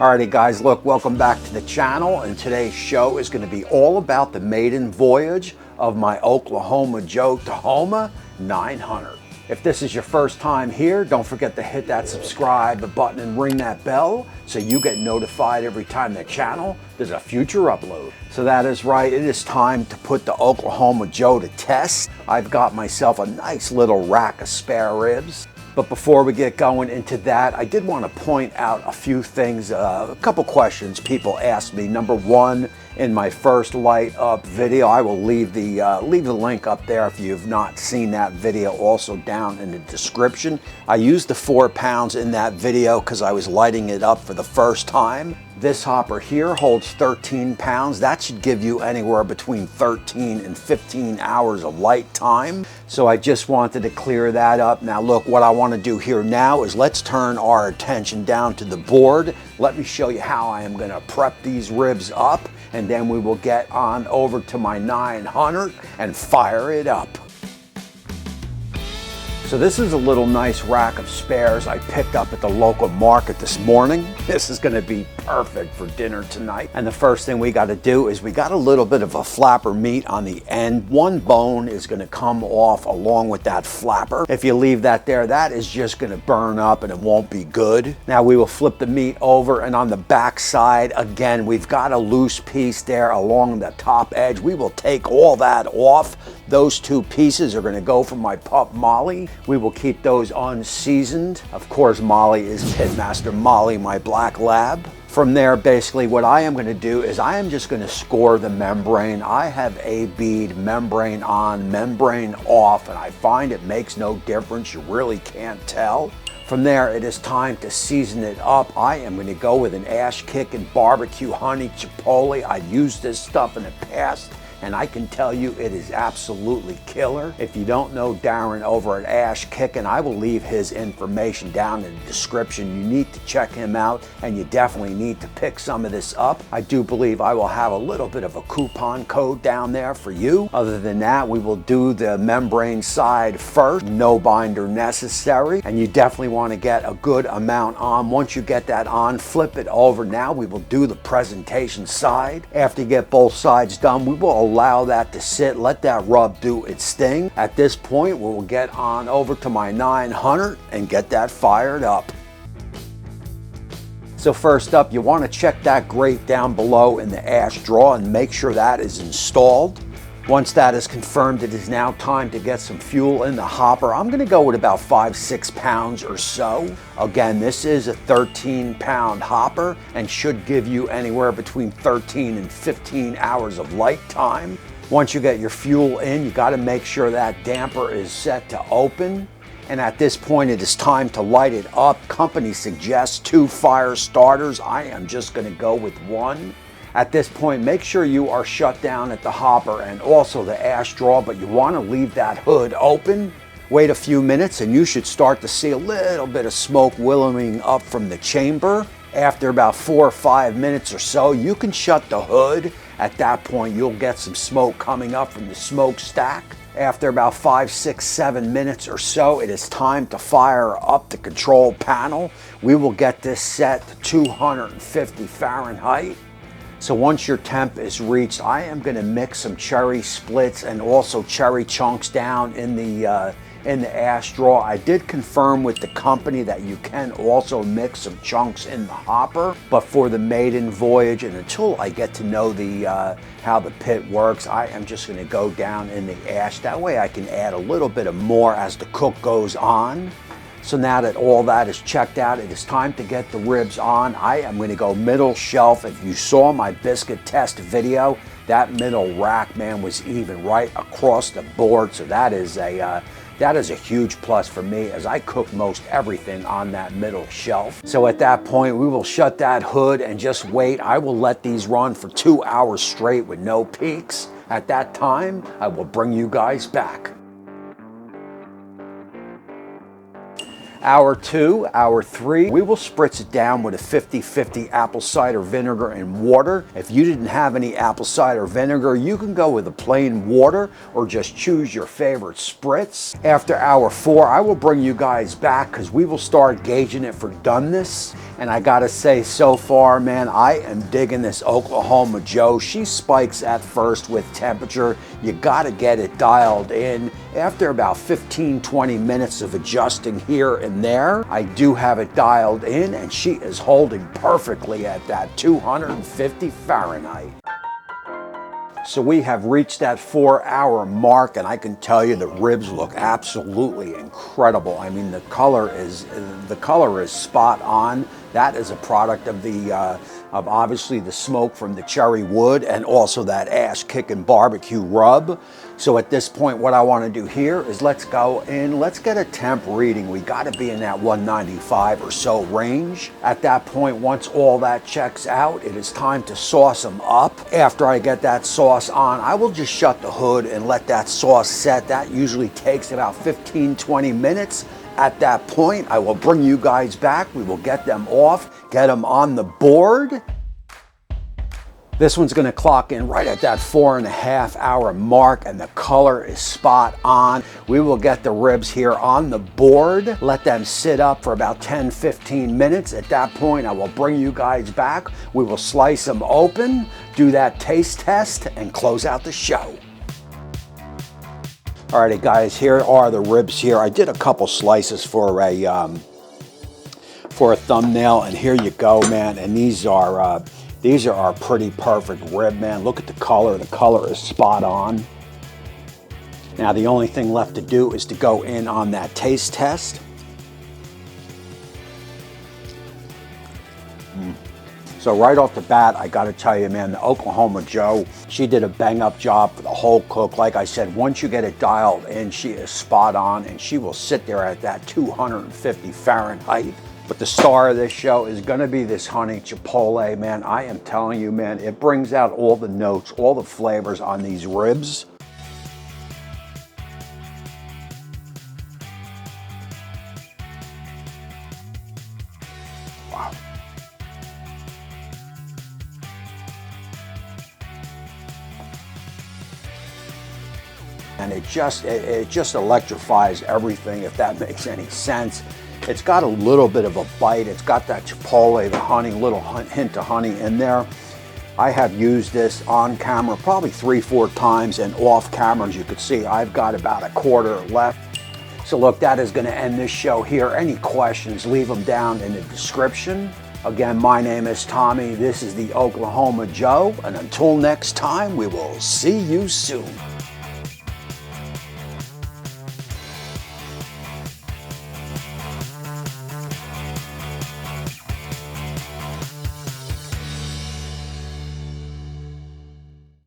Alrighty guys, look, welcome back to the channel, and today's show is going to be all about the maiden voyage of my Oklahoma Joe Tahoma 900. If this is your first time here, don't forget to hit that subscribe button and ring that bell so you get notified every time the channel does a future upload. So that is right, it is time to put the Oklahoma Joe to test. I've got myself a nice little rack of spare ribs. But before we get going into that, I did want to point out a few things, a couple questions people asked me. Number one, in my first light up video, I will leave the link up there if you've not seen that video, also down in the description. I used the 4 pounds in that video because I was lighting it up for the first time. This hopper here holds 13 pounds. That should give you anywhere between 13 and 15 hours of light time. So I just wanted to clear that up. Now look, what I want to do here now is let's turn our attention down to the board. Let me show you how I am going to prep these ribs up, and then we will get on over to my 900 and fire it up. So this is a little nice rack of spares I picked up at the local market this morning. This is going to be perfect for dinner tonight. And the first thing we got to do is we got a little bit of a flapper meat on the end. One bone is going to come off along with that flapper. If you leave that there, that is just going to burn up and it won't be good. Now we will flip the meat over, and on the back side, again, we've got a loose piece there along the top edge. We will take all that off. Those two pieces are going to go for my pup Molly. We will keep those unseasoned. Of course, Molly is Pitmaster Molly, my black lab. From there, basically what I am going to do is I am just going to score the membrane. I have a bead membrane on, membrane off, and I find it makes no difference. You really can't tell. From there, it is time to season it up. I am going to go with an ASHKICKIN barbecue honey chipotle. I've used this stuff in the past, and I can tell you it is absolutely killer. If you don't know Darren over at ASHKICKIN, I will leave his information down in the description. You need to check him out, and you definitely need to pick some of this up. I do believe I will have a little bit of a coupon code down there for you. Other than that, we will do the membrane side first. No binder necessary, and you definitely want to get a good amount on. Once you get that on, flip it over. Now we will do the presentation side. After you get both sides done, we will allow that to sit, let that rub do its thing. At this point, we will get on over to my 900 and get that fired up. So first up, you want to check that grate down below in the ash drawer and make sure that is installed. Once that is confirmed, it is now time to get some fuel in the hopper. I'm going to go with about 5-6 pounds or so. Again, this is a 13-pound hopper and should give you anywhere between 13 and 15 hours of light time. Once you get your fuel in, you got to make sure that damper is set to open. And at this point, it is time to light it up. Company suggests 2 fire starters. I am just going to go with 1. At this point, make sure you are shut down at the hopper and also the ash drawer, but you want to leave that hood open. Wait a few minutes and you should start to see a little bit of smoke willowing up from the chamber. After about 4 or 5 minutes or so, you can shut the hood. At that point, you'll get some smoke coming up from the smokestack. After about 5, 6, 7 minutes or so, it is time to fire up the control panel. We will get this set to 250 Fahrenheit. So once your temp is reached, I am going to mix some cherry splits and also cherry chunks down in the ash drawer. I did confirm with the company that you can also mix some chunks in the hopper, but for the maiden voyage and until I get to know the how the pit works, I am just going to go down in the ash. That way I can add a little bit of more as the cook goes on. So now that all that is checked out, it is time to get the ribs on. I am going to go middle shelf. If you saw my biscuit test video, that middle rack, man, was even right across the board. So that is a huge plus for me, as I cook most everything on that middle shelf. So at that point, we will shut that hood and just wait. I will let these run for 2 hours straight with no peaks. At that time, I will bring you guys back. Hour 2, hour 3, we will spritz it down with a 50-50 apple cider vinegar and water. If you didn't have any apple cider vinegar, you can go with a plain water or just choose your favorite spritz. After hour 4, I will bring you guys back because we will start gauging it for doneness. And I gotta say, so far, man, I am digging this Oklahoma Joe. She spikes at first with temperature. You gotta get it dialed in. After about 15-20 minutes of adjusting here and there, I do have it dialed in, and she is holding perfectly at that 250 Fahrenheit. So we have reached that 4-hour mark, and I can tell you the ribs look absolutely incredible. I mean, the color is spot on. That is a product of of obviously the smoke from the cherry wood and also that ASHKICKIN barbecue rub. So at this point, what I want to do here is let's go in, let's get a temp reading. We got to be in that 195 or so range. At that point, once all that checks out, it is time to sauce them up. After I get that sauce on, I will just shut the hood and let that sauce set. That usually takes about 15-20 minutes. At that point, I will bring you guys back. We will get them off, get them on the board. This one's gonna clock in right at that 4.5-hour mark, and the color is spot on. We will get the ribs here on the board, let them sit up for about 10-15 minutes. At that point, I will bring you guys back. We will slice them open, do that taste test, and close out the show. Alrighty guys, here are the ribs here. I did a couple slices for a thumbnail, and here you go, man. And these are a pretty perfect rib, man. Look at the color. The color is spot on. Now the only thing left to do is to go in on that taste test. So right off the bat, I gotta tell you, man, the Oklahoma Joe, she did a bang up job for the whole cook. Like I said, once you get it dialed in, she is spot on, and she will sit there at that 250 Fahrenheit. But the star of this show is gonna be this Honey Chipotle, man. I am telling you, man, it brings out all the notes, all the flavors on these ribs. Wow. And it just electrifies everything, if that makes any sense. It's got a little bit of a bite. It's got that chipotle, the honey, little hint of honey in there. I have used this on camera probably 3-4 times, and off camera, as you can see, I've got about a quarter left. So look, that is going to end this show here. Any questions, leave them down in the description. Again, my name is Tommy. This is the Oklahoma Joe, and until next time, we will see you soon.